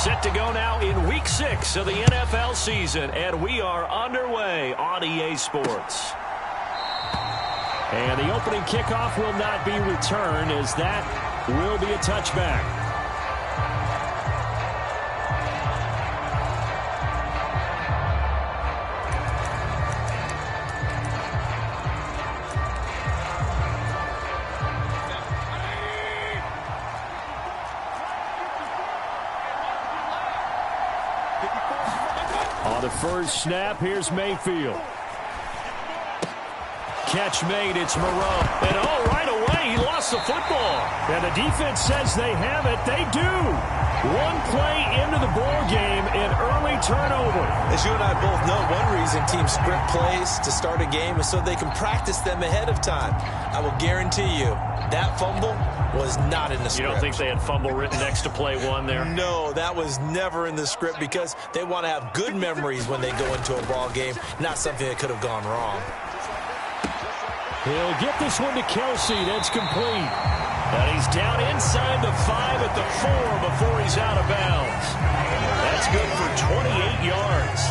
Set to go now in Week 6 of the NFL season, and we are underway on EA Sports. And the opening kickoff will not be returned, as that will be a touchback. On the first snap, here's Mayfield. Catch made, it's Moreau. And right away, he lost the football. And the defense says they have it. They do. One play into the ball game, an early turnover. As you and I both know, one reason teams script plays to start a game is so they can practice them ahead of time. I will guarantee you that fumble was not in the script. You don't think they had fumble written next to play one there? No, that was never in the script because they want to have good memories when they go into a ball game, not something that could have gone wrong. He'll get this one to Kelsey. That's complete. And he's down inside the 5 at the 4 before he's out of bounds. That's good for 28 yards.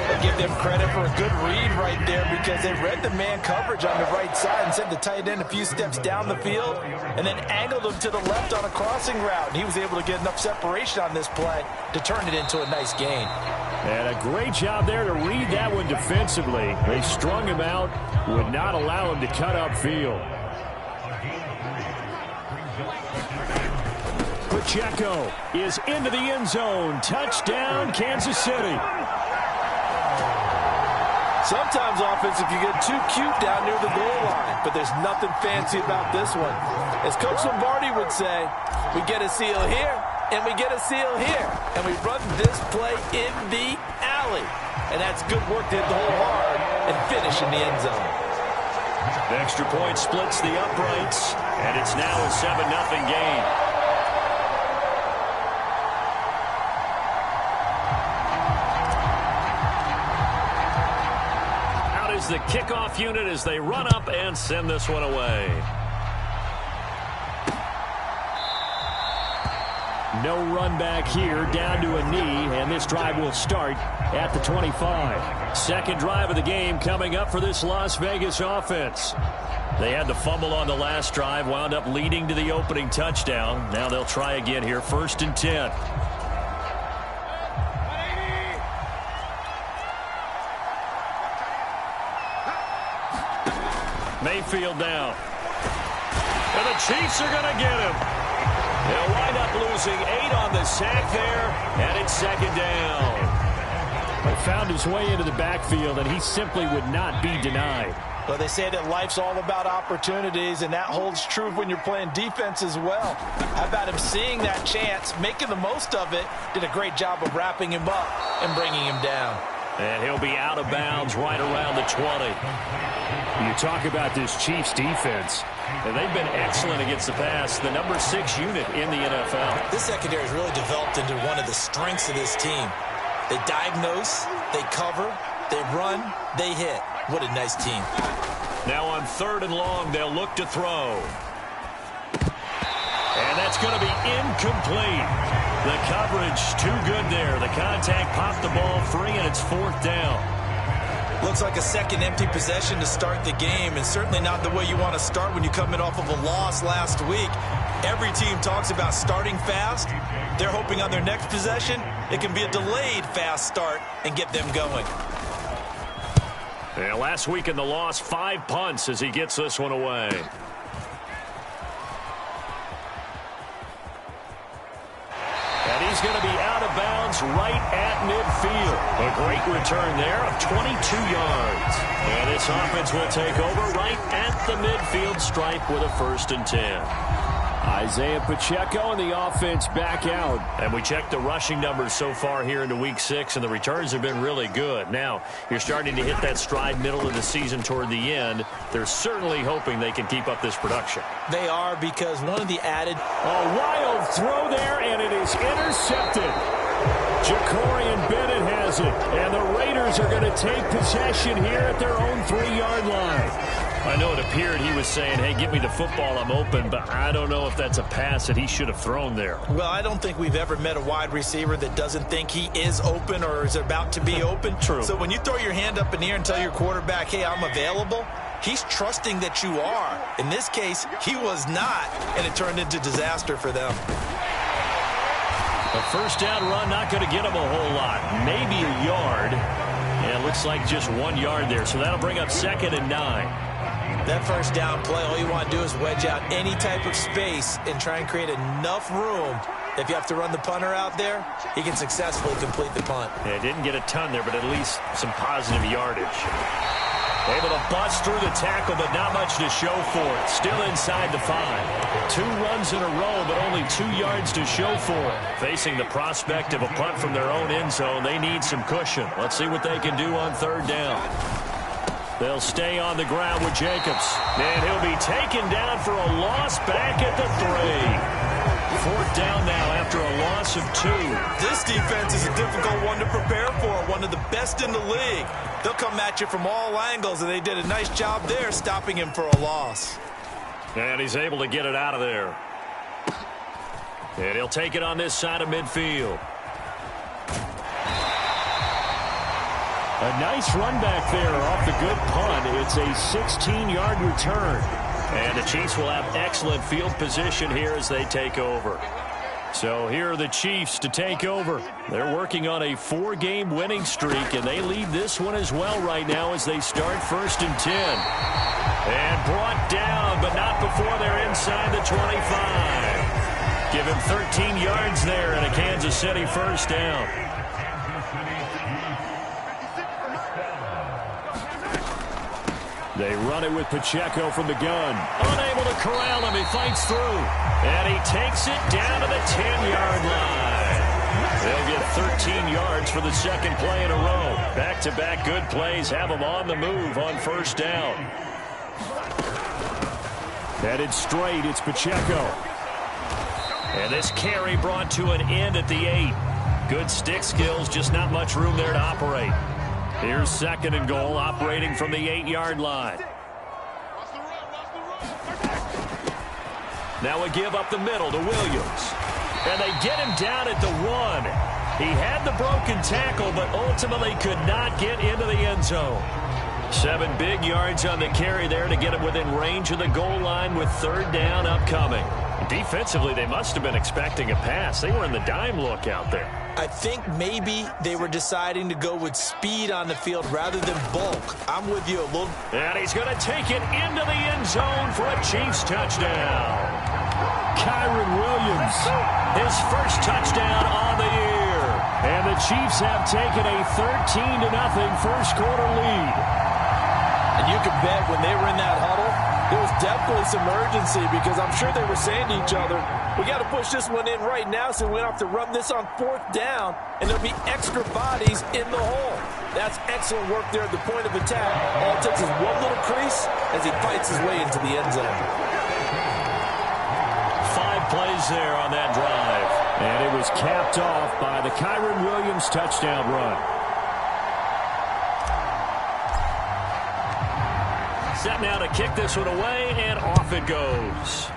I'll give them credit for a good read right there because they read the man coverage on the right side and sent the tight end a few steps down the field and then angled him to the left on a crossing route. And he was able to get enough separation on this play to turn it into a nice gain. And a great job there to read that one defensively. They strung him out, would not allow him to cut upfield. Pacheco is into the end zone. Touchdown, Kansas City. Sometimes offense can get too cute down near the goal line, but there's nothing fancy about this one. As Coach Lombardi would say, we get a seal here, and we get a seal here, and we run this play in the alley. And that's good work to hit the hole hard and finish in the end zone. The extra point splits the uprights, and it's now a 7-0 game. The kickoff unit as they run up and send this one away. No run back here, down to a knee, and this drive will start at the 25. Second drive of the game coming up for this Las Vegas offense. They had the fumble on the last drive, wound up leading to the opening touchdown. Now they'll try again here, 1st and 10. Mayfield down. And the Chiefs are going to get him. They'll wind up losing 8 on the sack there, and it's 2nd down. He found his way into the backfield, and he simply would not be denied. Well, they say that life's all about opportunities, and that holds true when you're playing defense as well. How about him seeing that chance, making the most of it, did a great job of wrapping him up and bringing him down. And he'll be out of bounds right around the 20. You talk about this Chiefs defense, and they've been excellent against the pass, the number 6 unit in the NFL. This secondary has really developed into one of the strengths of this team. They diagnose, they cover, they run, they hit. What a nice team. Now on 3rd and long, they'll look to throw. And that's going to be incomplete. The coverage too good there. The contact popped the ball free, and it's 4th down. Looks like a second empty possession to start the game, and certainly not the way you want to start when you're coming off of a loss last week. Every team talks about starting fast. They're hoping on their next possession, it can be a delayed fast start and get them going. Yeah, last week in the loss, 5 punts as he gets this one away. And he's going to be out of bounds right at midfield. A great return there of 22 yards. And this offense will take over right at the midfield stripe with a 1st and 10. Isaiah Pacheco and the offense back out. And we checked the rushing numbers so far here into Week 6, and the returns have been really good. Now, you're starting to hit that stride middle of the season toward the end. They're certainly hoping they can keep up this production. They are, because one of the added... A wild throw there, and it is intercepted. Jacorian Bennett has it, and the Raiders are going to take possession here at their own 3-yard line. I know it appeared he was saying, hey, give me the football, I'm open, but I don't know if that's a pass that he should have thrown there. Well, I don't think we've ever met a wide receiver that doesn't think he is open or is about to be open. True. So when you throw your hand up in the air and tell your quarterback, hey, I'm available, he's trusting that you are. In this case, he was not, and it turned into disaster for them. A first down run, not going to get him a whole lot. Maybe a yard. And it looks like just 1 yard there, so that'll bring up 2nd and 9. That first down play, all you want to do is wedge out any type of space and try and create enough room. If you have to run the punter out there, he can successfully complete the punt. Yeah, didn't get a ton there, but at least some positive yardage. Able to bust through the tackle, but not much to show for it. Still inside the 5. 2 runs in a row, but only 2 yards to show for it. Facing the prospect of a punt from their own end zone, they need some cushion. Let's see what they can do on 3rd down. They'll stay on the ground with Jacobs. And he'll be taken down for a loss back at the 3. 4th down now after a loss of 2. This defense is a difficult one to prepare for, one of the best in the league. They'll come at you from all angles, and they did a nice job there stopping him for a loss. And he's able to get it out of there. And he'll take it on this side of midfield. A nice run back there off the good punt. It's a 16-yard return. And the Chiefs will have excellent field position here as they take over. So here are the Chiefs to take over. They're working on a 4-game winning streak, and they lead this one as well right now as they start 1st and 10. And brought down, but not before they're inside the 25. Give him 13 yards there and a Kansas City first down. They run it with Pacheco from the gun. Unable to corral him. He fights through. And he takes it down to the 10-yard line. They'll get 13 yards for the 2nd play in a row. Back-to-back good plays have them on the move on 1st down. Headed straight, it's Pacheco. And this carry brought to an end at the 8. Good stick skills, just not much room there to operate. Here's 2nd and goal, operating from the 8-yard line. Now we give up the middle to Williams. And they get him down at the 1. He had the broken tackle, but ultimately could not get into the end zone. 7 big yards on the carry there to get him within range of the goal line with 3rd down upcoming. Defensively, they must have been expecting a pass. They were in the dime look out there. I think maybe they were deciding to go with speed on the field rather than bulk. I'm with you a little. And he's going to take it into the end zone for a Chiefs touchdown. Kyron Williams, his first touchdown on the year. And the Chiefs have taken a 13-0 first quarter lead. And you can bet when they were in that huddle, there was definitely some urgency because I'm sure they were saying to each other, we got to push this one in right now so we don't have to run this on 4th down, and there'll be extra bodies in the hole. That's excellent work there at the point of attack. All it takes is one little crease as he fights his way into the end zone. 5 plays there on that drive. And it was capped off by the Kyron Williams touchdown run. Set now to kick this one away, and off it goes.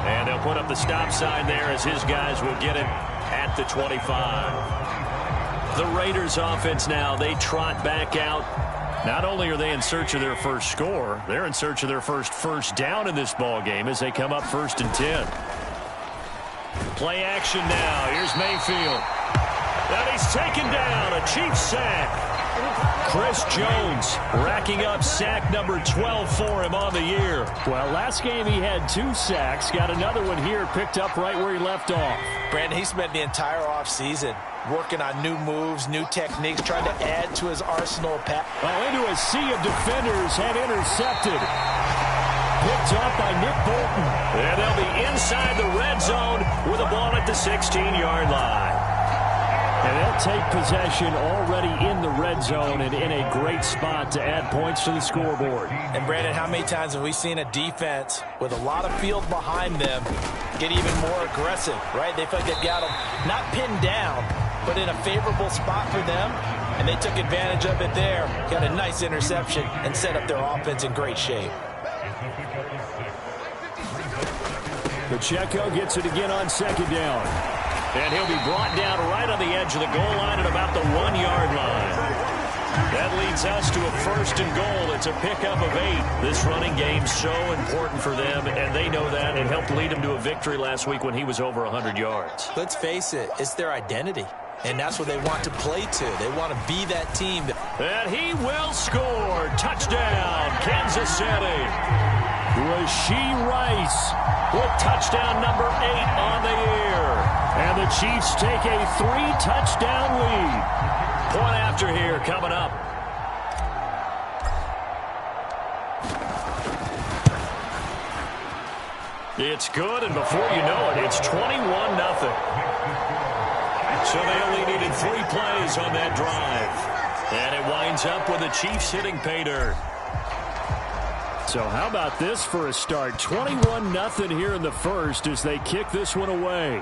And they'll put up the stop sign there as his guys will get it at the 25. The Raiders offense now, they trot back out. Not only are they in search of their first score, they're in search of their first down in this ball game as they come up 1st and 10. Play action now. Here's Mayfield. And he's taken down. A Chiefs sack. Chris Jones racking up sack number 12 for him on the year. Well, last game he had 2 sacks. Got another one here picked up right where he left off. Brandon, he spent the entire offseason working on new moves, new techniques, trying to add to his arsenal of pass. Well, into a sea of defenders and intercepted. Picked up by Nick Bolton. And they'll be inside the red zone with a ball at the 16-yard line. And they'll take possession already in the red zone and in a great spot to add points to the scoreboard. And, Brandon, how many times have we seen a defense with a lot of field behind them get even more aggressive, right? They feel like they've got them not pinned down, but in a favorable spot for them, and they took advantage of it there. Got a nice interception and set up their offense in great shape. Pacheco gets it again on second down. And he'll be brought down right on the edge of the goal line at about the 1-yard line. That leads us to a first and goal. It's a pickup of 8. This running game's so important for them, and they know that. It helped lead them to a victory last week when he was over 100 yards. Let's face it, it's their identity, and that's what they want to play to. They want to be that team. And he will score. Touchdown, Kansas City. Rashee Rice with touchdown number 8 on the year. And the Chiefs take a 3-touchdown lead. Point after here coming up. It's good, and before you know it, it's 21-0. So they only needed 3 plays on that drive. And it winds up with the Chiefs hitting pay dirt. So how about this for a start? 21-0 here in the first as they kick this one away.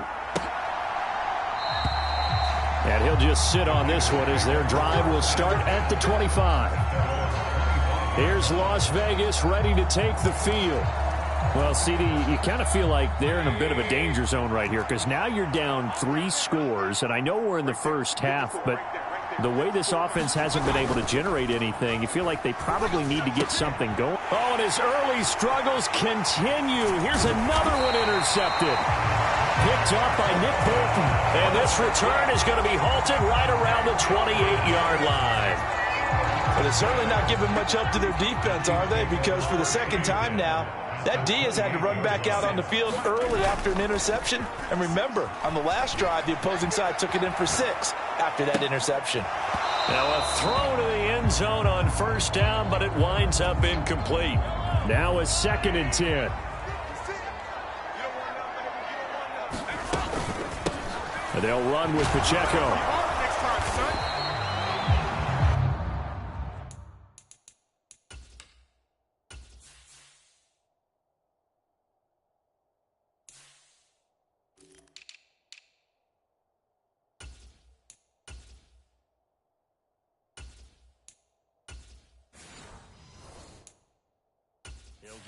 And he'll just sit on this one as their drive will start at the 25. Here's Las Vegas ready to take the field. Well, CD, you kind of feel like they're in a bit of a danger zone right here because now you're down 3 scores. And I know we're in the first half, but the way this offense hasn't been able to generate anything, you feel like they probably need to get something going. Oh, and his early struggles continue. Here's another one intercepted. Picked up by Nick Bolton. And this return is going to be halted right around the 28-yard line. But it's certainly not giving much help to their defense, are they? Because for the second time now, that D has had to run back out on the field early after an interception. And remember, on the last drive, the opposing side took it in for 6 after that interception. Now a throw to the end zone on first down, but it winds up incomplete. Now a 2nd and 10. And they'll run with Pacheco.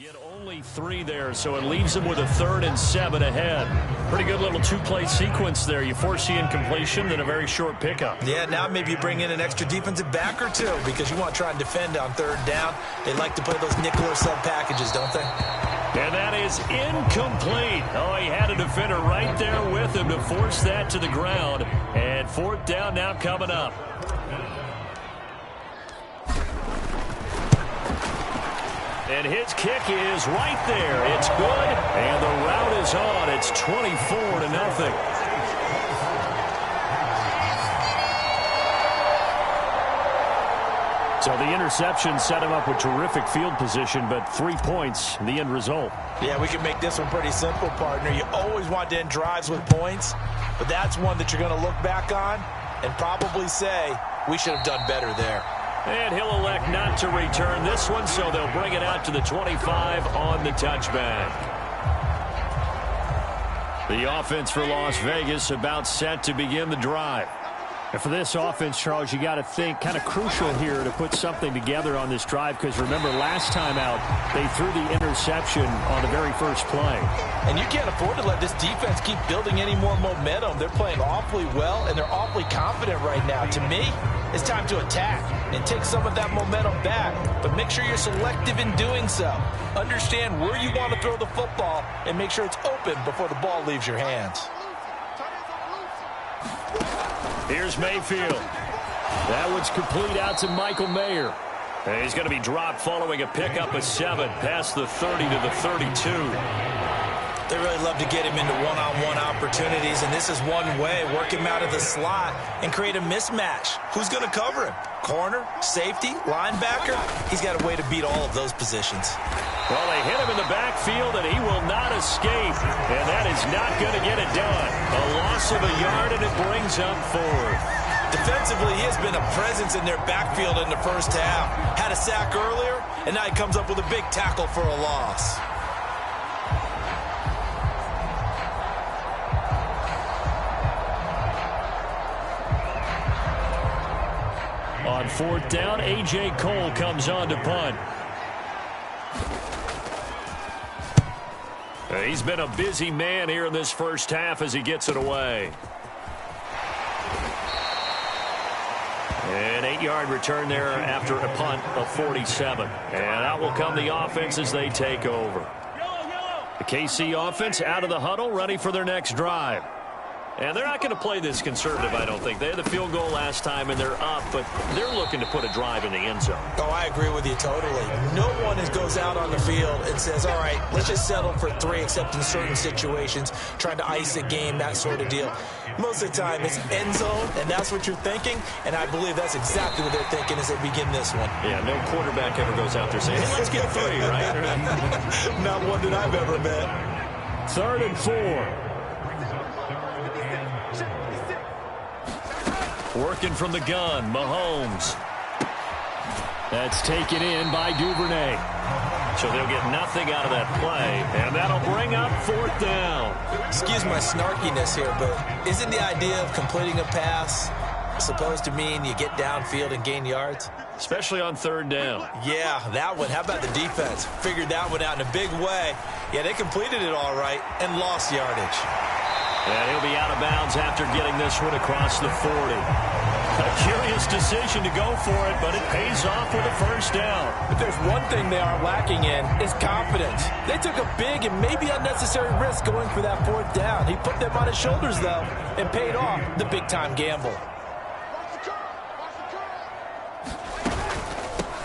Get only 3 there, so it leaves them with a 3rd and 7 ahead. Pretty good little 2-play sequence there. You force the incompletion, then a very short pickup. Yeah, now maybe you bring in an extra defensive back or 2 because you want to try and defend on 3rd down. They like to play those nickel or sub packages, don't they? And that is incomplete. Oh, he had a defender right there with him to force that to the ground. And 4th down now coming up. And his kick is right there. It's good, and the route is on. It's 24-0. So the interception set him up with terrific field position, but 3 points, the end result. Yeah, we can make this one pretty simple, partner. You always want to end drives with points, but that's one that you're going to look back on and probably say, we should have done better there. And he'll elect not to return this one, so they'll bring it out to the 25 on the touchback. The offense for Las Vegas about set to begin the drive. And for this offense, Charles, you got to think kind of crucial here to put something together on this drive because remember last time out they threw the interception on the very first play. And you can't afford to let this defense keep building any more momentum. They're playing awfully well and they're awfully confident right now. To me, it's time to attack and take some of that momentum back, but make sure you're selective in doing so. Understand where you want to throw the football and make sure it's open before the ball leaves your hands. Here's Mayfield. That one's complete out to Michael Mayer. And he's going to be dropped following a pickup of 7 past the 30 to the 32. They really love to get him into one-on-one opportunities, and this is one way. Work him out of the slot and create a mismatch. Who's going to cover him? Corner, safety, linebacker? He's got a way to beat all of those positions. Well, they hit him in the backfield, and he will not escape. And that is not going to get it done. A loss of a yard, and it brings up 4th. Defensively, he has been a presence in their backfield in the first half. Had a sack earlier, and now he comes up with a big tackle for a loss. On fourth down, A.J. Cole comes on to punt. He's been a busy man here in this first half as he gets it away. An 8-yard return there after a punt of 47. And out will come the offense as they take over. The KC offense out of the huddle, ready for their next drive. And they're not going to play this conservative, I don't think. They had the field goal last time, and they're up, but they're looking to put a drive in the end zone. Oh, I agree with you totally. No one goes out on the field and says, all right, let's just settle for 3, except in certain situations, trying to ice a game, that sort of deal. Most of the time, it's end zone, and that's what you're thinking, and I believe that's exactly what they're thinking as they begin this one. Yeah, no quarterback ever goes out there saying, hey, let's get 3, right? Not one that I've ever met. 3rd and 4. Working from the gun, Mahomes. That's taken in by Duvernay. So they'll get nothing out of that play, and that'll bring up 4th down. Excuse my snarkiness here, but isn't the idea of completing a pass supposed to mean you get downfield and gain yards? Especially on 3rd down. Yeah, that one. How about the defense? Figured that one out in a big way. Yeah, they completed it all right and lost yardage. And he'll be out of bounds after getting this one across the 40. A curious decision to go for it, but it pays off with a 1st down. If there's one thing they are lacking in, it's confidence. They took a big and maybe unnecessary risk going for that 4th down. He put them on his shoulders, though, and paid off the big-time gamble.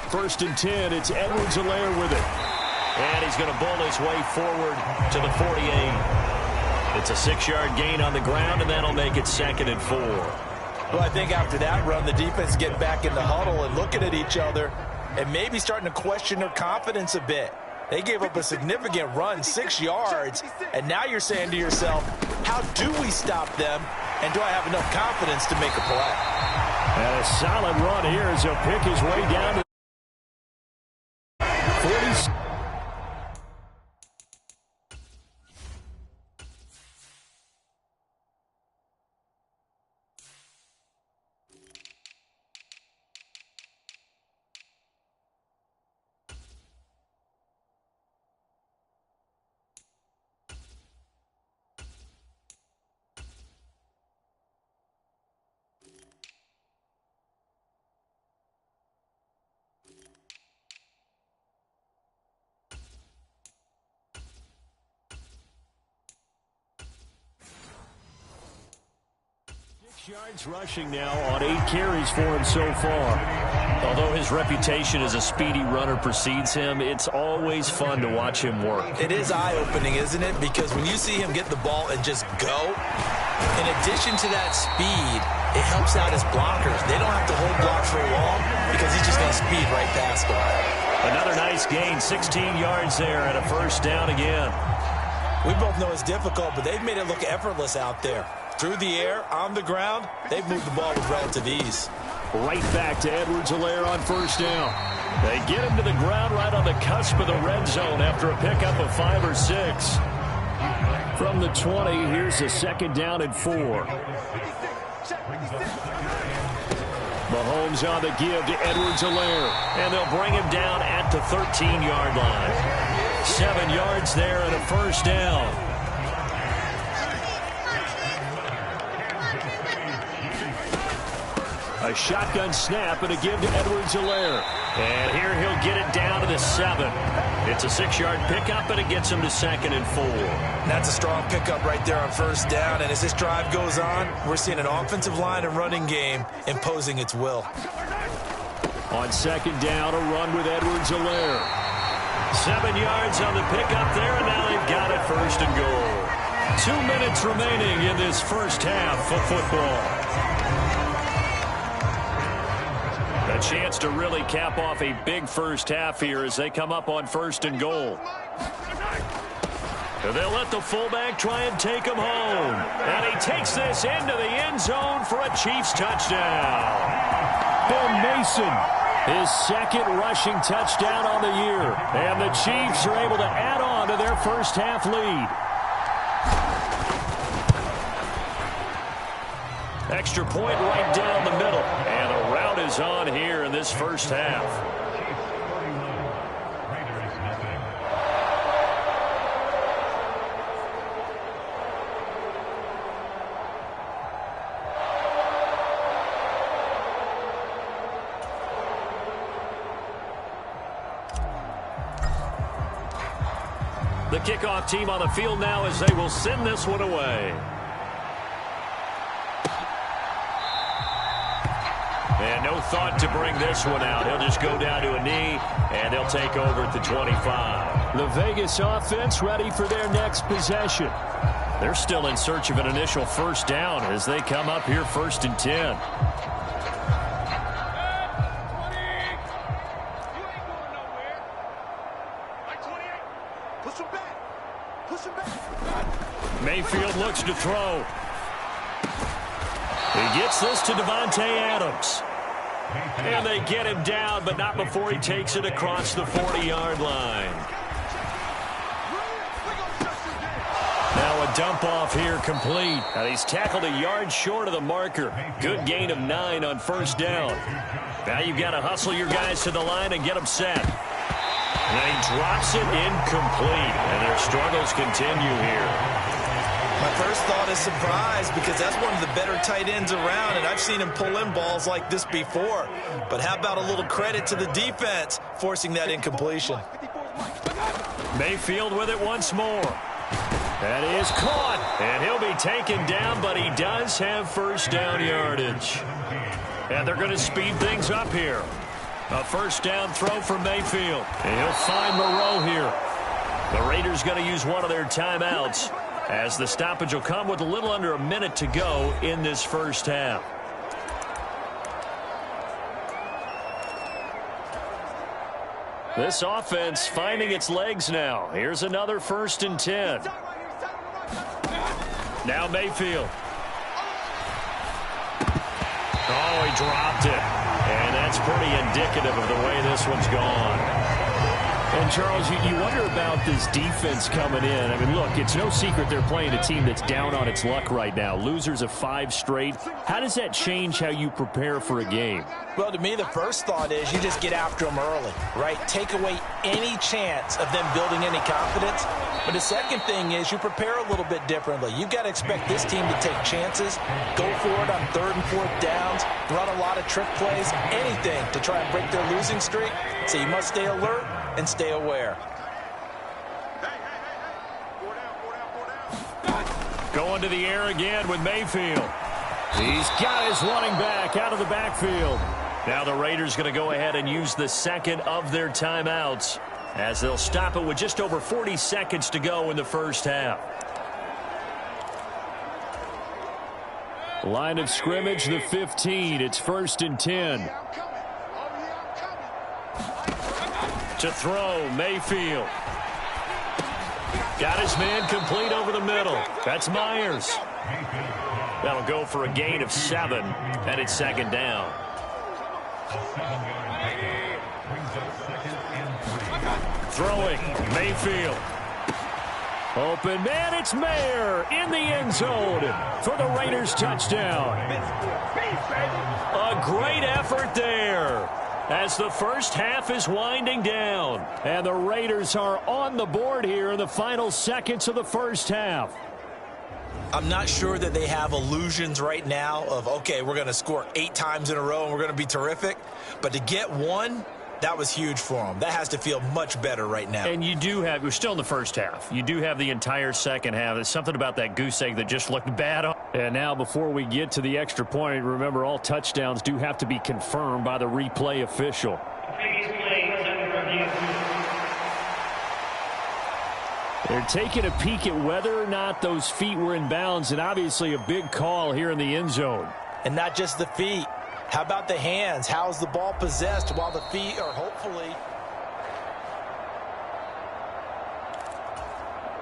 1st and 10, it's Edwards-Helaire with it. And he's going to bull his way forward to the 48. It's a 6-yard gain on the ground, and that'll make it 2nd and 4. Well, I think after that run, the defense get back in the huddle and looking at each other and maybe starting to question their confidence a bit. They gave up a significant run, 6 yards, and now you're saying to yourself, how do we stop them, and do I have enough confidence to make a play? And a solid run here as he'll pick his way down to 40. Yards rushing now on 8 carries for him so far. Although his reputation as a speedy runner precedes him, it's always fun to watch him work. It is eye-opening, isn't it? Because when you see him get the ball and just go, in addition to that speed, it helps out his blockers. They don't have to hold blocks for long because he's just going to speed right past them. Another nice gain, 16 yards there and a 1st down again. We both know it's difficult, but they've made it look effortless out there. Through the air, on the ground, they've moved the ball with relative ease. Right back to Edwards-Helaire on 1st down. They get him to the ground right on the cusp of the red zone after a pickup of 5 or 6. From the 20, here's a 2nd down and 4. Mahomes on the give to Edwards-Helaire, and they'll bring him down at the 13-yard line. 7 yards there and a 1st down. A shotgun snap and a give to Edwards-Helaire. And here he'll get it down to the 7. It's a 6-yard pickup, and it gets him to 2nd and 4. That's a strong pickup right there on 1st down. And as this drive goes on, we're seeing an offensive line and running game imposing its will. On 2nd down, a run with Edwards-Helaire. 7 yards on the pickup there, and now they've got it 1st and goal. 2 minutes remaining in this first half of football. A chance to really cap off a big first half here as they come up on 1st and goal. They'll let the fullback try and take him home. And he takes this into the end zone for a Chiefs touchdown. Ben Mason, his 2nd rushing touchdown on the year. And the Chiefs are able to add on to their first half lead. Extra point right down the middle. And around count is on here in this first half. The kickoff team on the field now as they will send this one away. And no thought to bring this one out. He'll just go down to a knee, and they'll take over at the 25. The Vegas offense ready for their next possession. They're still in search of an initial first down as they come up here 1st and 10. Mayfield looks to throw. He gets this to Devontae Adams. And they get him down, but not before he takes it across the 40-yard line. Now a dump off here complete. And he's tackled a yard short of the marker. Good gain of 9 on first down. Now you've got to hustle your guys to the line and get them set. And he drops it incomplete. And their struggles continue here. My first thought is surprise because that's one of the better tight ends around, and I've seen him pull in balls like this before. But how about a little credit to the defense forcing that incompletion? Mayfield with it once more. That is caught, and he'll be taken down, but he does have first down yardage. And they're going to speed things up here. A first down throw for Mayfield. And he'll find Moreau here. The Raiders going to use one of their timeouts, as the stoppage will come with a little under a minute to go in this first half. This offense finding its legs now. Here's another 1st and 10. Now Mayfield. Oh, he dropped it. And that's pretty indicative of the way this one's gone. And, Charles, you wonder about this defense coming in. I mean, look, it's no secret they're playing a team that's down on its luck right now. Losers of 5 straight. How does that change how you prepare for a game? Well, to me, the first thought is you just get after them early, right? Take away any chance of them building any confidence. But the second thing is you prepare a little bit differently. You've got to expect this team to take chances, go for it on 3rd and 4th downs, run a lot of trick plays, anything to try and break their losing streak. So you must stay alert and stay aware. Going to the air again with Mayfield. He's got his running back out of the backfield. Now the Raiders going to go ahead and use the second of their timeouts, as they'll stop it with just over 40 seconds to go in the first half. Line of scrimmage, the 15. It's 1st and 10. To throw, Mayfield. Got his man complete over the middle. That's Myers. That'll go for a gain of 7, and it's 2nd down. Throwing, Mayfield. Open man, it's Mayer in the end zone for the Raiders touchdown. A great effort there, as the first half is winding down. And the Raiders are on the board here in the final seconds of the first half. I'm not sure that they have illusions right now of, okay, we're going to score 8 times in a row and we're going to be terrific. But to get one, that was huge for them. That has to feel much better right now. And you do have, we're still in the first half. You do have the entire second half. There's something about that goose egg that just looked bad on. And now before we get to the extra point, remember all touchdowns do have to be confirmed by the replay official. They're taking a peek at whether or not those feet were in bounds, and obviously a big call here in the end zone. And not just the feet. How about the hands? How's the ball possessed while the feet are hopefully...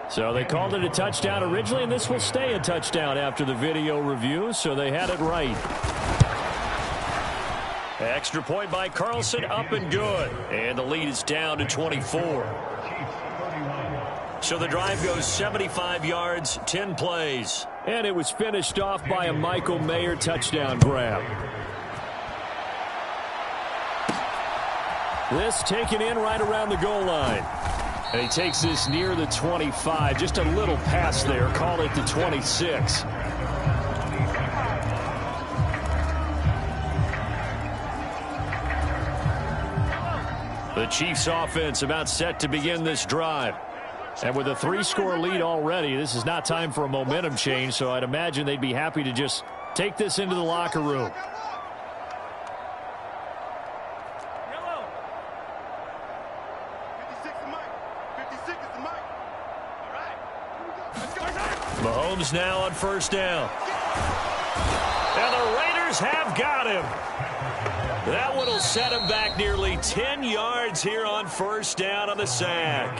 So they called it a touchdown originally, and this will stay a touchdown after the video review, so they had it right. Extra point by Carlson, up and good. And the lead is down to 24. So the drive goes 75 yards, 10 plays. And it was finished off by a Michael Mayer touchdown grab. This taken in right around the goal line. And he takes this near the 25. Just a little pass there. Call it the 26. The Chiefs offense about set to begin this drive. And with a 3-score lead already, this is not time for a momentum change, so I'd imagine they'd be happy to just take this into the locker room. Mahomes now on first down. And the Raiders have got him. That one will set him back nearly 10 yards here on first down on the sack.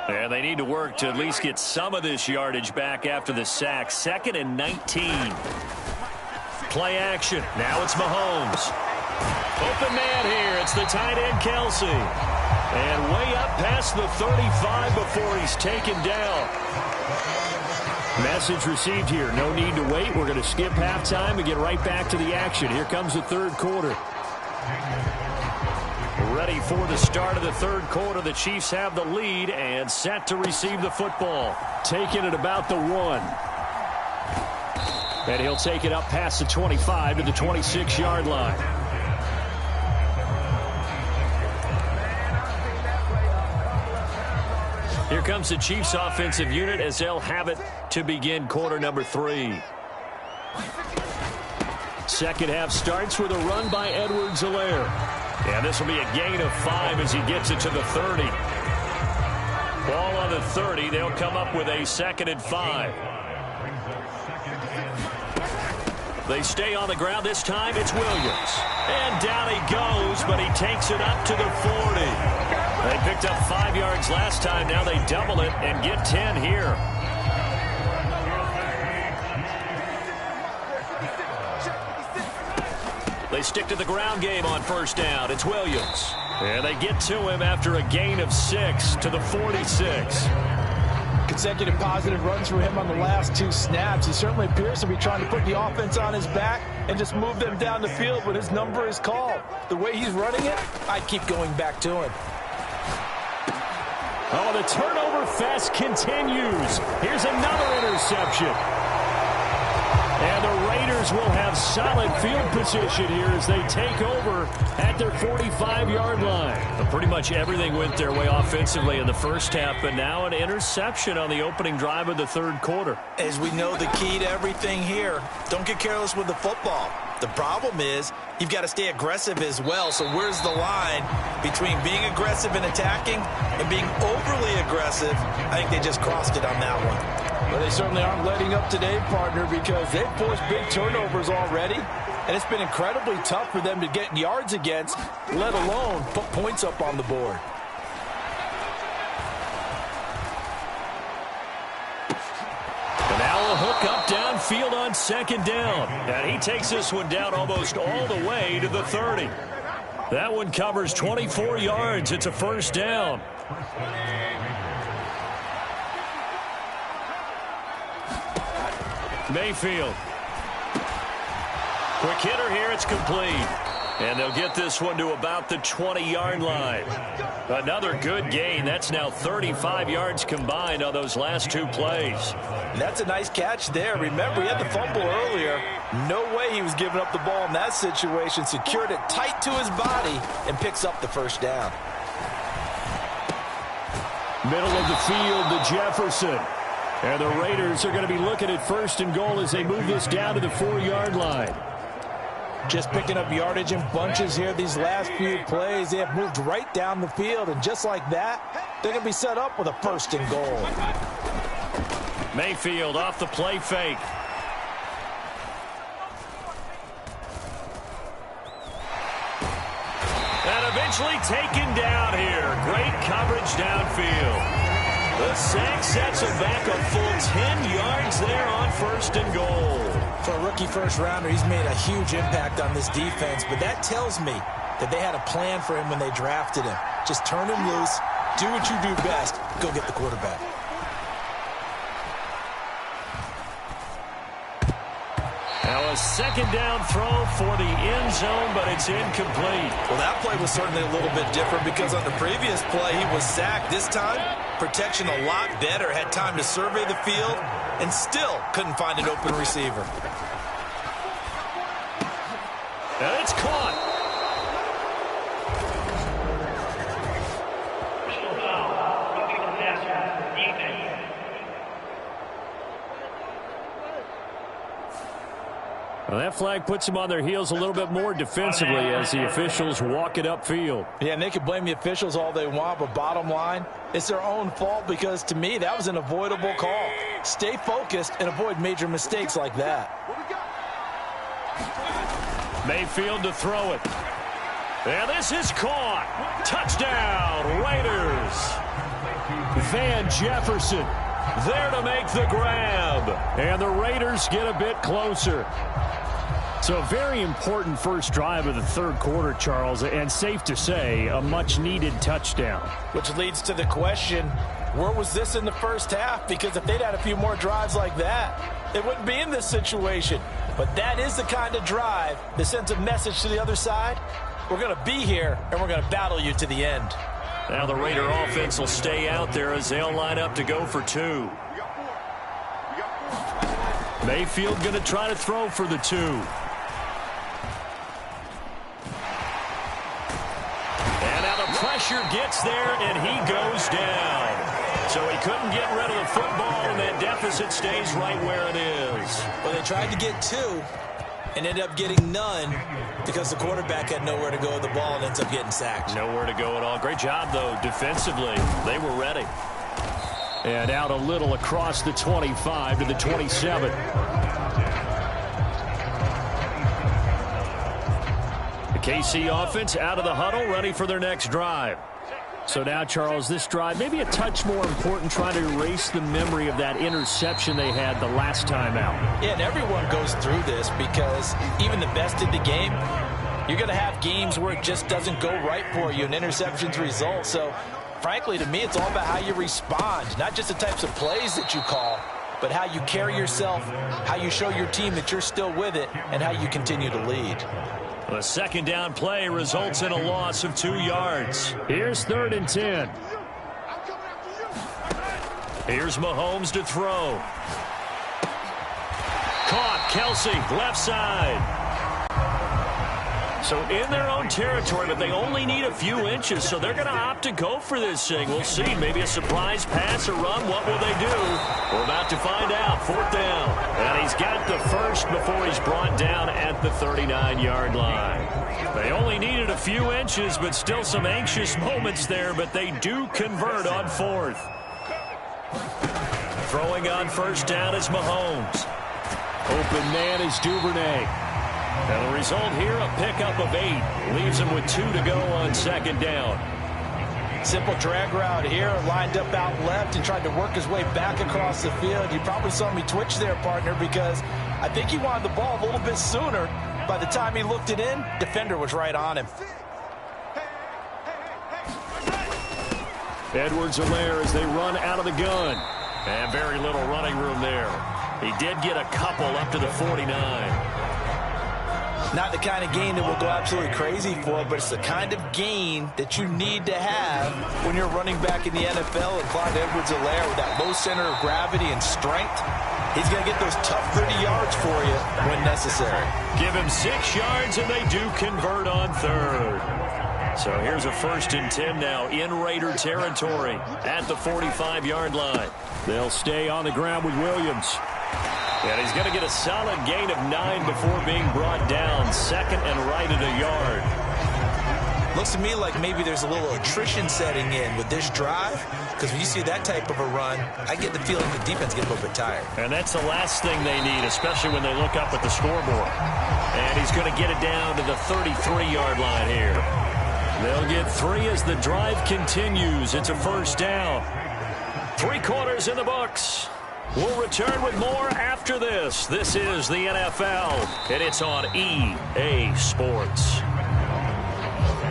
And they need to work to at least get some of this yardage back after the sack. 2nd and 19. Play action. Now it's Mahomes. Open man here. It's the tight end, Kelsey. And way up past the 35 before he's taken down. Message received here. No need to wait. We're going to skip halftime and get right back to the action. Here comes the third quarter. Ready for the start of the third quarter. The Chiefs have the lead and set to receive the football. Taking it about the 1. And he'll take it up past the 25 to the 26-yard line. Here comes the Chiefs offensive unit as they'll have it to begin quarter number 3. Second half starts with a run by Edwards-Helaire. And this will be a gain of 5 as he gets it to the 30. Ball on the 30. They'll come up with a 2nd and 5. They stay on the ground. This time it's Williams. And down he goes, but he takes it up to the 40. They picked up 5 yards last time. Now they double it and get 10 here. They stick to the ground game on first down. It's Williams. And they get to him after a gain of 6 to the 46. Consecutive positive runs for him on the last 2 snaps. He certainly appears to be trying to put the offense on his back and just move them down the field when his number is called. The way he's running it, I'd keep going back to him. Oh, the turnover fest continues. Here's another interception. And the Raiders will have solid field position here as they take over at their 45-yard line. But pretty much everything went their way offensively in the first half, but now an interception on the opening drive of the third quarter. As we know, the key to everything here, don't get careless with the football. The problem is you've got to stay aggressive as well. So where's the line between being aggressive and attacking and being overly aggressive? I think they just crossed it on that one. Well, they certainly aren't letting up today, partner, because they've forced big turnovers already. And it's been incredibly tough for them to get yards against, let alone put points up on the board. And now a hook up downfield on second down. And he takes this one down almost all the way to the 30. That one covers 24 yards. It's a first down. Mayfield. Quick hitter here. It's complete. And they'll get this one to about the 20-yard line. Another good gain. That's now 35 yards combined on those last 2 plays. That's a nice catch there. Remember, he had the fumble earlier. No way he was giving up the ball in that situation. Secured it tight to his body and picks up the first down. Middle of the field to Jefferson. And the Raiders are going to be looking at first and goal as they move this down to the 4-yard line. Just picking up yardage in bunches here these last few plays. They have moved right down the field, and just like that, they're going to be set up with a first and goal. Mayfield off the play fake. And eventually taken down here. Great coverage downfield. The sack sets him back a full 10 yards there on first and goal. For a rookie first-rounder, he's made a huge impact on this defense, but that tells me that they had a plan for him when they drafted him. Just turn him loose, do what you do best, go get the quarterback. Now a second down throw for the end zone, but it's incomplete. Well, that play was certainly a little bit different because on the previous play, he was sacked. This time, protection a lot better. Had time to survey the field and still couldn't find an open receiver. And it's caught. Well, that flag puts them on their heels a little bit more defensively as the officials walk it upfield. Yeah, and they can blame the officials all they want, but bottom line, it's their own fault because, to me, that was an avoidable call. Stay focused and avoid major mistakes like that. Mayfield to throw it. And this is caught. Touchdown, Raiders. Van Jefferson there to make the grab. And the Raiders get a bit closer. So a very important first drive of the third quarter, Charles, and safe to say, a much-needed touchdown. Which leads to the question, where was this in the first half? Because if they'd had a few more drives like that, they wouldn't be in this situation. But that is the kind of drive that sends a message to the other side. We're going to be here, and we're going to battle you to the end. Now the Raider offense will stay out there as they'll line up to go for two. Mayfield going to try to throw for the two. Pressure gets there, and he goes down. So he couldn't get rid of the football, and that deficit stays right where it is. Well, they tried to get two and ended up getting none because the quarterback had nowhere to go with the ball and ends up getting sacked. Nowhere to go at all. Great job, though, defensively. They were ready. And out a little across the 25 to the 27. KC offense out of the huddle, ready for their next drive. So now, Charles, this drive maybe a touch more important, trying to erase the memory of that interception they had the last time out. Yeah, and everyone goes through this because even the best in the game, you're going to have games where it just doesn't go right for you and interceptions result. So, frankly, to me, it's all about how you respond, not just the types of plays that you call, but how you carry yourself, how you show your team that you're still with it, and how you continue to lead. A second down play results in a loss of 2 yards. Here's 3rd and 10. Here's Mahomes to throw. Caught. Kelsey, left side. So in their own territory, but they only need a few inches, so they're going to opt to go for this thing. We'll see. Maybe a surprise pass or run. What will they do? We're about to find out. 4th down. And he's got the first before he's brought down at the 39-yard line. They only needed a few inches, but still some anxious moments there, but they do convert on 4th. Throwing on 1st down is Mahomes. Open man is Duvernay. And the result here, a pickup of 8. Leaves him with 2 to go on 2nd down. Simple drag route here, lined up out left and tried to work his way back across the field. You probably saw me twitch there, partner, because I think he wanted the ball a little bit sooner. By the time he looked it in, defender was right on him. Edwards-Helaire as they run out of the gun. And very little running room there. He did get a couple up to the 49. Not the kind of gain that we'll go absolutely crazy for, but it's the kind of gain that you need to have when you're running back in the NFL. And Clyde Edwards-Helaire, with that low center of gravity and strength, he's going to get those tough 30 yards for you when necessary. Give him 6 yards, and they do convert on 3rd. So here's a 1st and 10 now in Raider territory at the 45-yard line. They'll stay on the ground with Williams. And he's going to get a solid gain of 9 before being brought down. 2nd and right at a yard. Looks to me like maybe there's a little attrition setting in with this drive, because when you see that type of a run, I get the feeling the defense gets a little bit tired. And that's the last thing they need, especially when they look up at the scoreboard. And he's going to get it down to the 33-yard line here. They'll get 3 as the drive continues. It's a 1st down. 3 quarters in the books. We'll return with more after this. This is the NFL, and it's on EA Sports.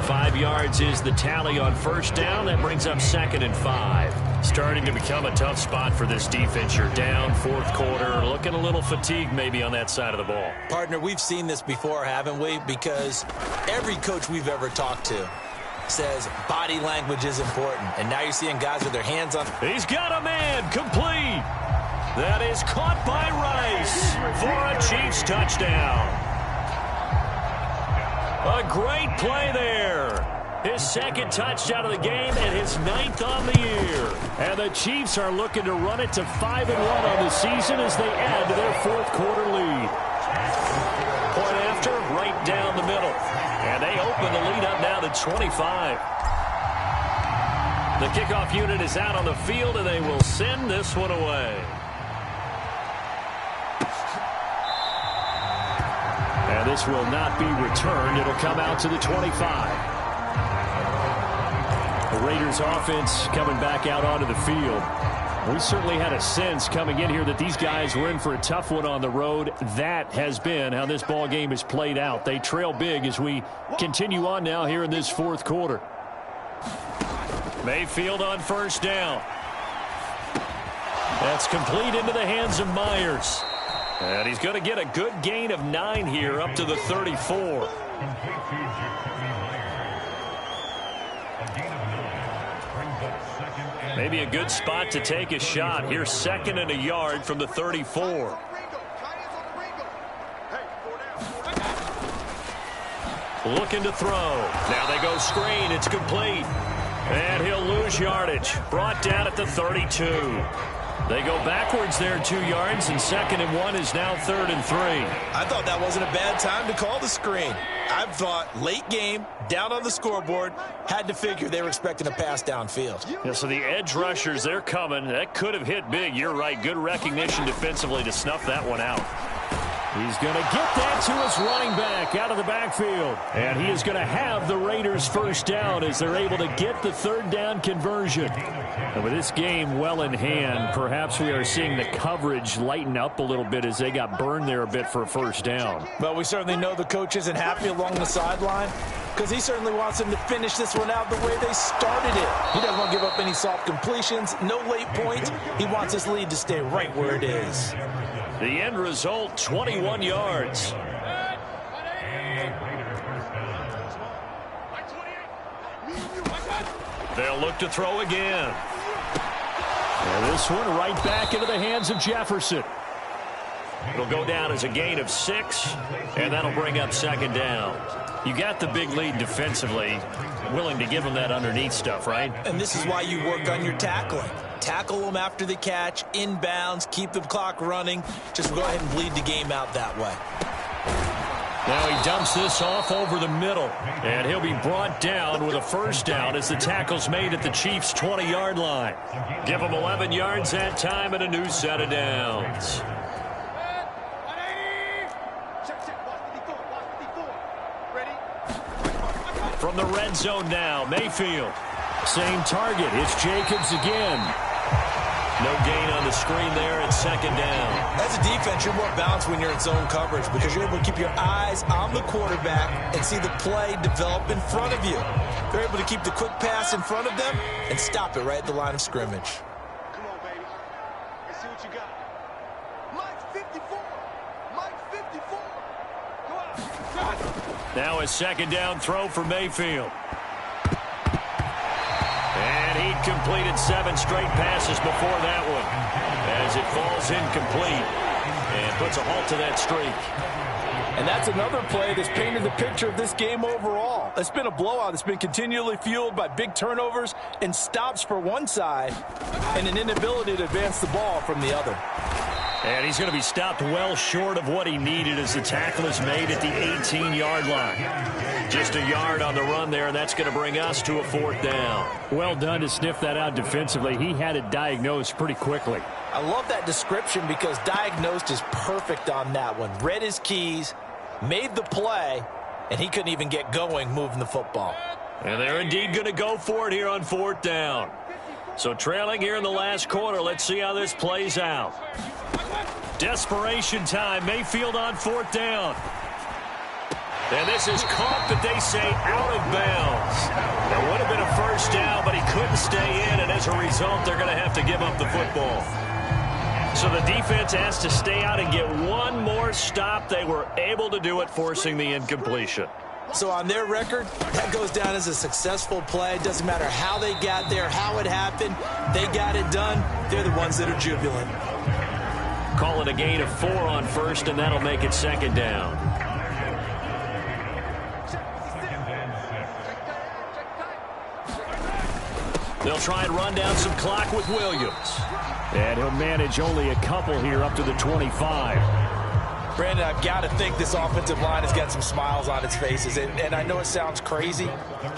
5 yards is the tally on 1st down. That brings up 2nd and 5. Starting to become a tough spot for this defense. You're down fourth quarter, looking a little fatigued maybe on that side of the ball. Partner, we've seen this before, haven't we? Because every coach we've ever talked to says body language is important. And now you're seeing guys with their hands on. He's got a man, complete. That is caught by Rice for a Chiefs touchdown. A great play there. His second touchdown of the game and his 9th on the year. And the Chiefs are looking to run it to 5-1 on the season as they add to their fourth quarter lead. Point after, right down the middle. And they open the lead up now to 25. The kickoff unit is out on the field, and they will send this one away. And this will not be returned. It'll come out to the 25. The Raiders offense coming back out onto the field. We certainly had a sense coming in here that these guys were in for a tough one on the road. That has been how this ball game is played out. They trail big as we continue on now here in this fourth quarter. Mayfield on first down. That's complete into the hands of Myers. And he's going to get a good gain of 9 here up to the 34. Maybe a good spot to take a shot. Here's 2nd and a yard from the 34. Looking to throw. Now they go screen. It's complete. And he'll lose yardage. Brought down at the 32. They go backwards there 2 yards, and 2nd and 1 is now 3rd and 3. I thought that wasn't a bad time to call the screen. I thought late game, down on the scoreboard, had to figure they were expecting a pass downfield. Yeah, so the edge rushers, they're coming. That could have hit big. You're right. Good recognition defensively to snuff that one out. He's going to get that to his running back out of the backfield. And he is going to have the Raiders first down as they're able to get the 3rd down conversion. And with this game well in hand, perhaps we are seeing the coverage lighten up a little bit as they got burned there a bit for a first down. Well, we certainly know the coach isn't happy along the sideline because he certainly wants them to finish this one out the way they started it. He doesn't want to give up any soft completions, no late points. He wants his lead to stay right where it is. The end result, 21 yards. They'll look to throw again. And this one right back into the hands of Jefferson. It'll go down as a gain of 6, and that'll bring up 2nd down. You got the big lead defensively, willing to give them that underneath stuff, right? And this is why you work on your tackling. Tackle them after the catch, inbounds, keep the clock running. Just go ahead and bleed the game out that way. Now he dumps this off over the middle, and he'll be brought down with a first down as the tackle's made at the Chiefs' 20-yard line. Give them 11 yards that time and a new set of downs. From the red zone now, Mayfield. Same target. It's Jacobs again. No gain on the screen there at 2nd down. As a defense, you're more balanced when you're in zone coverage because you're able to keep your eyes on the quarterback and see the play develop in front of you. They're able to keep the quick pass in front of them and stop it right at the line of scrimmage. Come on, baby. Let's see what you got. Mike 54. Mike 54. Come on. Now a 2nd down throw for Mayfield. And he completed 7 straight passes before that one as it falls incomplete and puts a halt to that streak. And that's another play that's painted the picture of this game overall. It's been a blowout. It's been continually fueled by big turnovers and stops for one side and an inability to advance the ball from the other. And he's going to be stopped well short of what he needed as the tackle is made at the 18-yard line. Just a yard on the run there, and that's going to bring us to a 4th down. Well done to sniff that out defensively. He had it diagnosed pretty quickly. I love that description because diagnosed is perfect on that one. Read his keys, made the play, and he couldn't even get going moving the football. And they're indeed going to go for it here on 4th down. So trailing here in the last quarter, let's see how this plays out. Desperation time. Mayfield on 4th down. And this is caught, but they say out of bounds. It would have been a first down, but he couldn't stay in, and as a result, they're going to have to give up the football. So the defense has to stay out and get one more stop. They were able to do it, forcing the incompletion. So on their record, that goes down as a successful play. It doesn't matter how they got there, how it happened. They got it done. They're the ones that are jubilant. Call it a gain of 4 on first, and that'll make it second down. They'll try and run down some clock with Williams. And he'll manage only a couple here up to the 25. Brandon, I've got to think this offensive line has got some smiles on its faces. And I know it sounds crazy,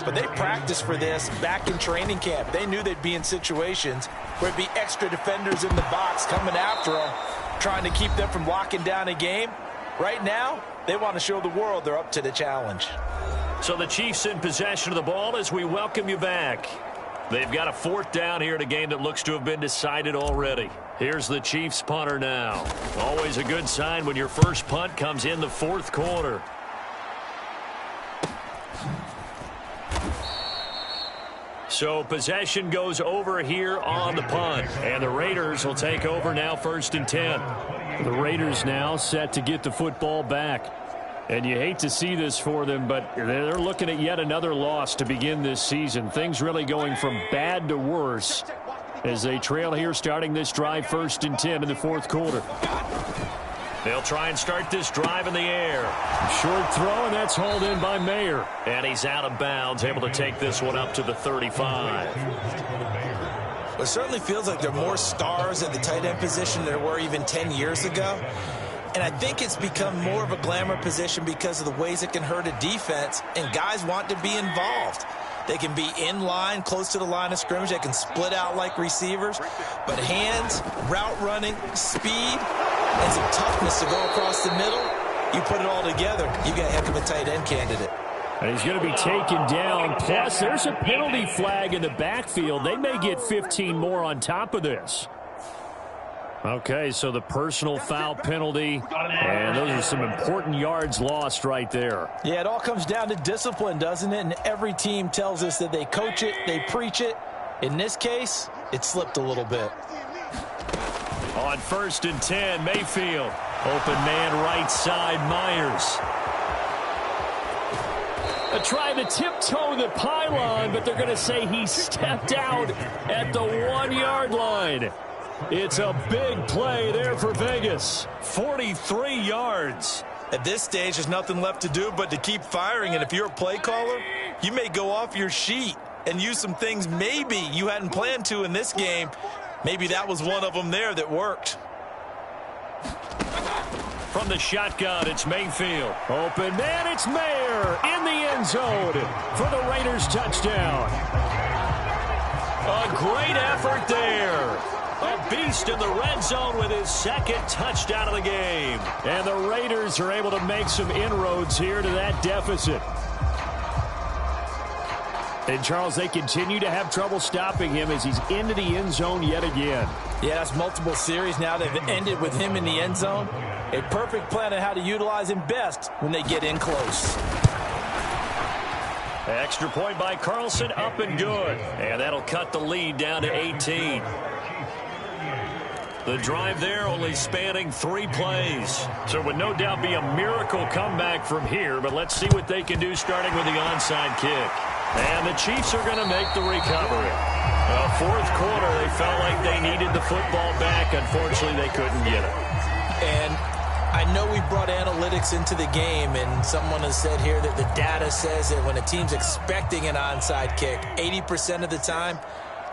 but they practiced for this back in training camp. They knew they'd be in situations where it'd be extra defenders in the box coming after them, trying to keep them from locking down a game. Right now, they want to show the world they're up to the challenge. So the Chiefs in possession of the ball as we welcome you back. They've got a 4th down here in a game that looks to have been decided already. Here's the Chiefs punter now. Always a good sign when your first punt comes in the 4th quarter. So possession goes over here on the punt. And the Raiders will take over now 1st and 10. The Raiders now set to get the football back. And you hate to see this for them, but they're looking at yet another loss to begin this season. Things really going from bad to worse as they trail here starting this drive 1st and 10 in the 4th quarter. They'll try and start this drive in the air. Short throw, and that's hauled in by Mayer. And he's out of bounds, able to take this one up to the 35. Well, it certainly feels like there are more stars at the tight end position than there were even 10 years ago. And I think it's become more of a glamour position because of the ways it can hurt a defense, and guys want to be involved. They can be in line, close to the line of scrimmage. They can split out like receivers. But hands, route running, speed, and some toughness to go across the middle, you put it all together, you got a heck of a tight end candidate. And he's going to be taken down. Plus, there's a penalty flag in the backfield. They may get 15 more on top of this. Okay, so the personal foul penalty, and those are some important yards lost right there. Yeah, it all comes down to discipline, doesn't it? And every team tells us that they coach it, they preach it. In this case, it slipped a little bit. On 1st and 10, Mayfield. Open man right side, Myers. Trying to tiptoe the pylon, but they're going to say he stepped out at the 1-yard line. It's a big play there for Vegas. 43 yards. At this stage, there's nothing left to do but to keep firing. And if you're a play caller, you may go off your sheet and use some things maybe you hadn't planned to in this game. Maybe that was one of them there that worked. From the shotgun, it's Mayfield. Open man, it's Mayer in the end zone for the Raiders touchdown. A great effort there. A beast in the red zone with his 2nd touchdown of the game. And the Raiders are able to make some inroads here to that deficit. And, Charles, they continue to have trouble stopping him as he's into the end zone yet again. Yeah, that's multiple series now. They've ended with him in the end zone. A perfect plan on how to utilize him best when they get in close. Extra point by Carlson, up and good. And that'll cut the lead down to 18. The drive there only spanning 3 plays. So it would no doubt be a miracle comeback from here, but let's see what they can do starting with the onside kick. And the Chiefs are going to make the recovery. 4th quarter, they felt like they needed the football back. Unfortunately, they couldn't get it. And I know we brought analytics into the game, and someone has said here that the data says that when a team's expecting an onside kick, 80% of the time,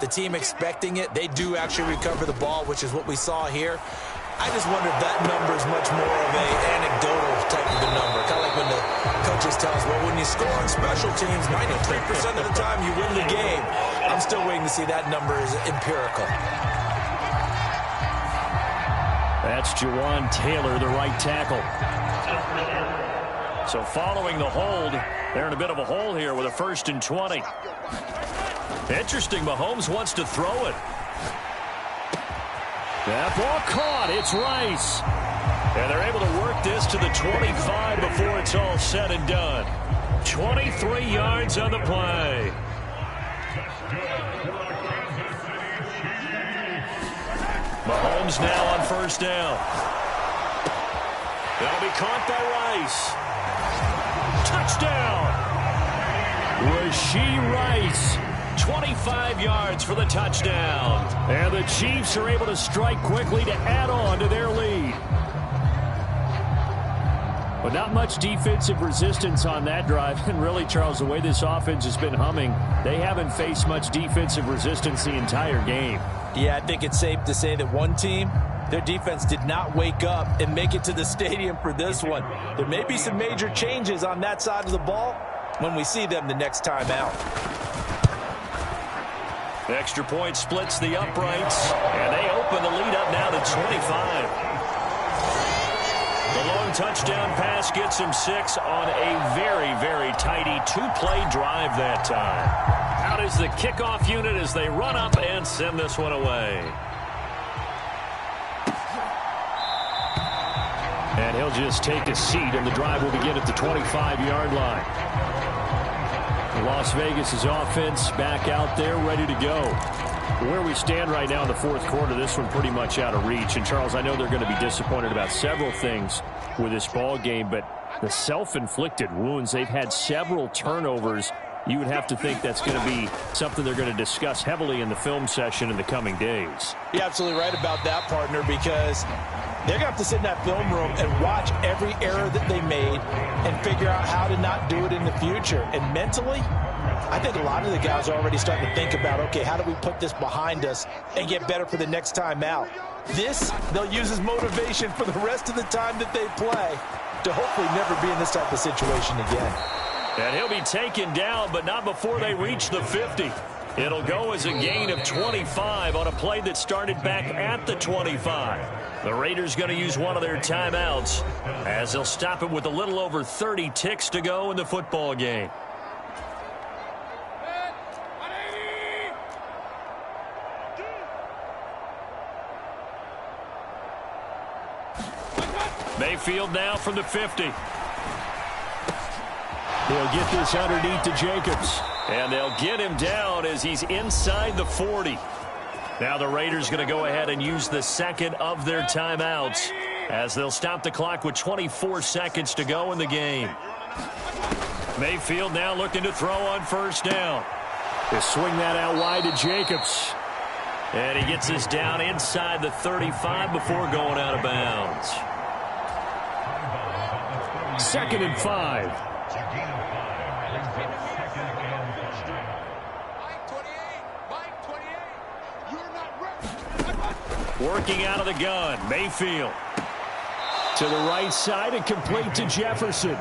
the team expecting it, they do actually recover the ball, which is what we saw here. I just wonder if that number is much more of an anecdotal type of a number. Kind of like when the coaches tell us, well, when you score on special teams, 93% of the time you win the game. I'm still waiting to see that number is empirical. That's Jawan Taylor, the right tackle. So following the hold, they're in a bit of a hole here with a 1st and 20. Interesting, Mahomes wants to throw it. That ball caught. It's Rice. And they're able to work this to the 25 before it's all said and done. 23 yards on the play. Mahomes now on first down. That'll be caught by Rice. Touchdown! Rashee Rice, 25 yards for the touchdown. And the Chiefs are able to strike quickly to add on to their lead. But not much defensive resistance on that drive. And really, Charles, the way this offense has been humming, they haven't faced much defensive resistance the entire game. Yeah, I think it's safe to say that one team, their defense did not wake up and make it to the stadium for this one. There may be some major changes on that side of the ball when we see them the next time out. The extra point splits the uprights, and they open the lead up now to 25. The long touchdown pass gets him 6 on a very, very tidy two-play drive that time. Out is the kickoff unit as they run up and send this one away. And he'll just take a seat, and the drive will begin at the 25-yard line. Las Vegas' offense back out there, ready to go. Where we stand right now in the fourth quarter, this one pretty much out of reach. And, Charles, I know they're going to be disappointed about several things with this ball game, but the self-inflicted wounds, they've had several turnovers. You would have to think that's going to be something they're going to discuss heavily in the film session in the coming days. You're absolutely right about that, partner, because they're going to have to sit in that film room and watch every error that they made and figure out how to not do it in the future. And mentally, I think a lot of the guys are already starting to think about, okay, how do we put this behind us and get better for the next time out? This, they'll use as motivation for the rest of the time that they play to hopefully never be in this type of situation again. And he'll be taken down, but not before they reach the 50. It'll go as a gain of 25 on a play that started back at the 25. The Raiders going to use one of their timeouts as they'll stop it with a little over 30 ticks to go in the football game. Mayfield now from the 50. He'll get this underneath to Jacobs. And they'll get him down as he's inside the 40. Now the Raiders going to go ahead and use the second of their timeouts as they'll stop the clock with 24 seconds to go in the game. Mayfield now looking to throw on first down. They swing that out wide to Jacobs. And he gets this down inside the 35 before going out of bounds. 2nd and 5. Working out of the gun, Mayfield. To the right side and complete to Jefferson.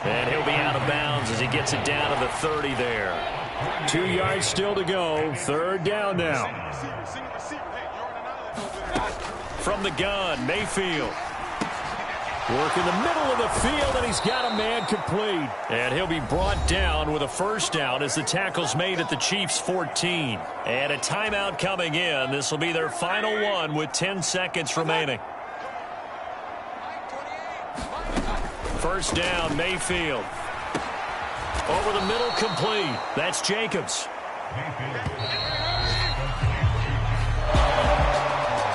And he'll be out of bounds as he gets it down to the 30 there. 2 yards still to go. 3rd down now. From the gun, Mayfield. Work in the middle of the field, and he's got a man complete. And he'll be brought down with a first down as the tackle's made at the Chiefs' 14. And a timeout coming in. This will be their final one with 10 seconds remaining. First down, Mayfield. Over the middle, complete. That's Jacobs.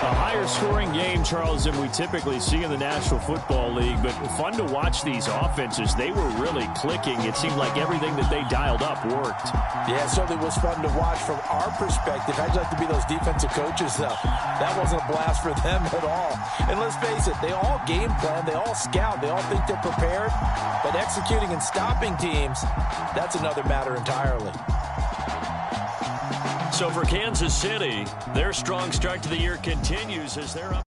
A higher-scoring game, Charles, than we typically see in the National Football League, but fun to watch these offenses. They were really clicking. It seemed like everything that they dialed up worked. Yeah, it certainly was fun to watch from our perspective. I'd like to be those defensive coaches, though. That wasn't a blast for them at all. And let's face it, they all game plan, they all scout, they all think they're prepared, but executing and stopping teams, that's another matter entirely. So for Kansas City, their strong start to the year continues as they're up.